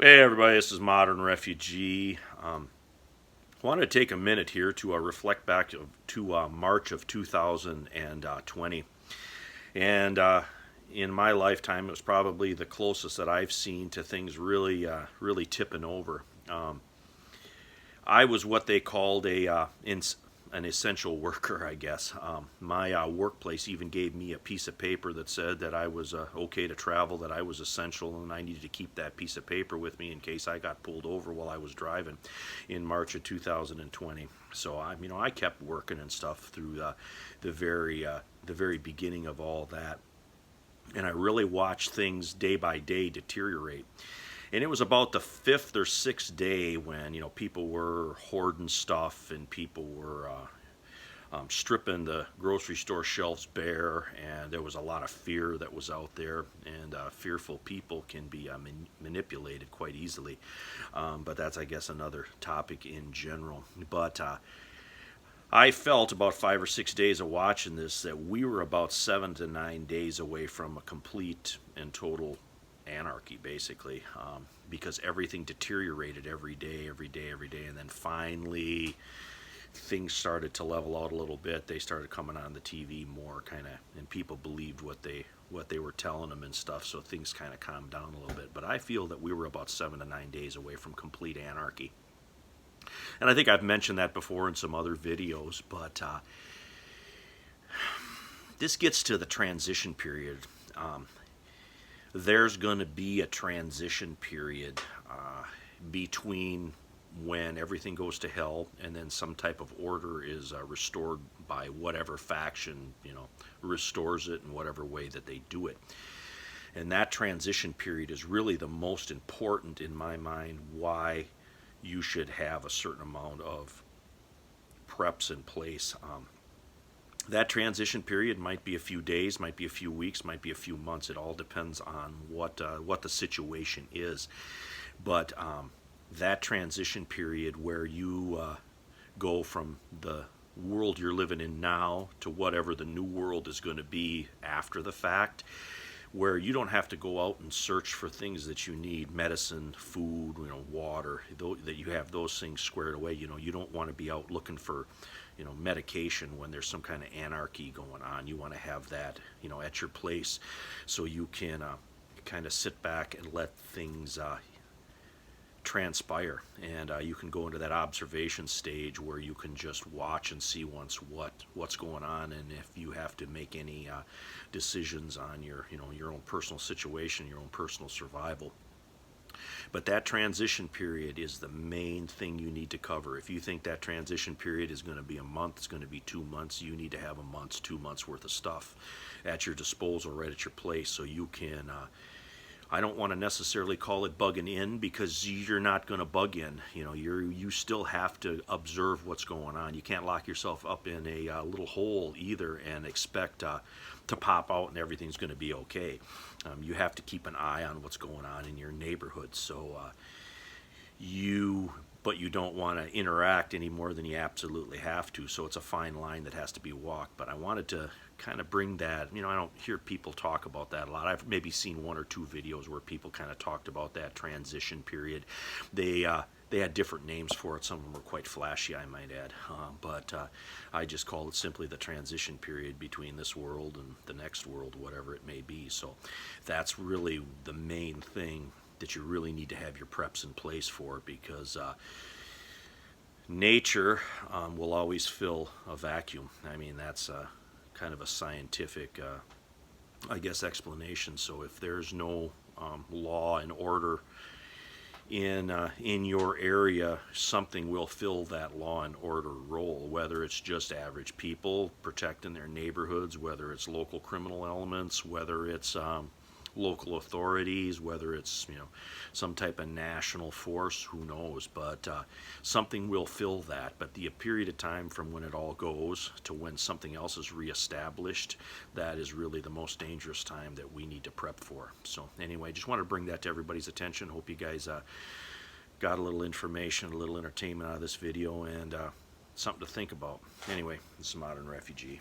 Hey everybody, this is Modern Refugee. I want to take a minute here to reflect back to March of 2020. And in my lifetime, it was probably the closest that I've seen to things really tipping over. I was what they called an essential worker, I guess. My workplace even gave me a piece of paper that said that I was okay to travel, that I was essential, and I needed to keep that piece of paper with me in case I got pulled over while I was driving in March of 2020. So I kept working and stuff through the very beginning of all that, and I really watched things day by day deteriorate. And it was about the fifth or sixth day when people were hoarding stuff and people were stripping the grocery store shelves bare, and there was a lot of fear that was out there. And fearful people can be manipulated quite easily. But that's, I guess, another topic in general. But I felt about 5 or 6 days of watching this that we were about 7 to 9 days away from a complete and total anarchy, basically, because everything deteriorated every day, and then finally things started to level out a little bit. They started coming on the TV more, kind of, and people believed what they were telling them and stuff. So things kind of calmed down a little bit. But I feel that we were about 7 to 9 days away from complete anarchy, and I think I've mentioned that before in some other videos. But this gets to the transition period. There's going to be a transition period between when everything goes to hell and then some type of order is restored by whatever faction, restores it in whatever way that they do it. And that transition period is really the most important in my mind, why you should have a certain amount of preps in place. That transition period might be a few days, might be a few weeks, might be a few months. It all depends on what the situation is. But that transition period where you go from the world you're living in now to whatever the new world is going to be after the fact, where you don't have to go out and search for things that you need, medicine, food, water, that you have those things squared away. You don't want to be out looking for medication when there's some kind of anarchy going on. You want to have that at your place, so you can kind of sit back and let things transpire, and you can go into that observation stage where you can just watch and see what's going on, and if you have to make any decisions on your own personal situation, your own personal survival. But that transition period is the main thing you need to cover. If you think that transition period is going to be a month, it's going to be 2 months, you need to have a month's, 2 months worth of stuff at your disposal right at your place, so you can I don't want to necessarily call it bugging in, because you're not going to bug in. You still have to observe what's going on. You can't lock yourself up in a little hole either and expect to pop out and everything's going to be okay. You have to keep an eye on what's going on in your neighborhood. So but you don't want to interact any more than you absolutely have to. So it's a fine line that has to be walked. But I wanted to kind of bring that. I don't hear people talk about that a lot. I've maybe seen 1 or 2 videos where people kind of talked about that transition period. They had different names for it. Some of them were quite flashy, I might add. But I just call it simply the transition period between this world and the next world, whatever it may be. So that's really the main thing that you really need to have your preps in place for, because nature will always fill a vacuum. That's kind of a scientific, I guess, explanation. So if there's no law and order in your area, something will fill that law and order role, whether it's just average people protecting their neighborhoods, whether it's local criminal elements, whether it's local authorities, whether it's some type of national force, who knows, but something will fill that. But the period of time from when it all goes to when something else is reestablished, that is really the most dangerous time that we need to prep for. So anyway, just want to bring that to everybody's attention. Hope you guys got a little information, a little entertainment out of this video, and something to think about. Anyway, this is Modern Refugee.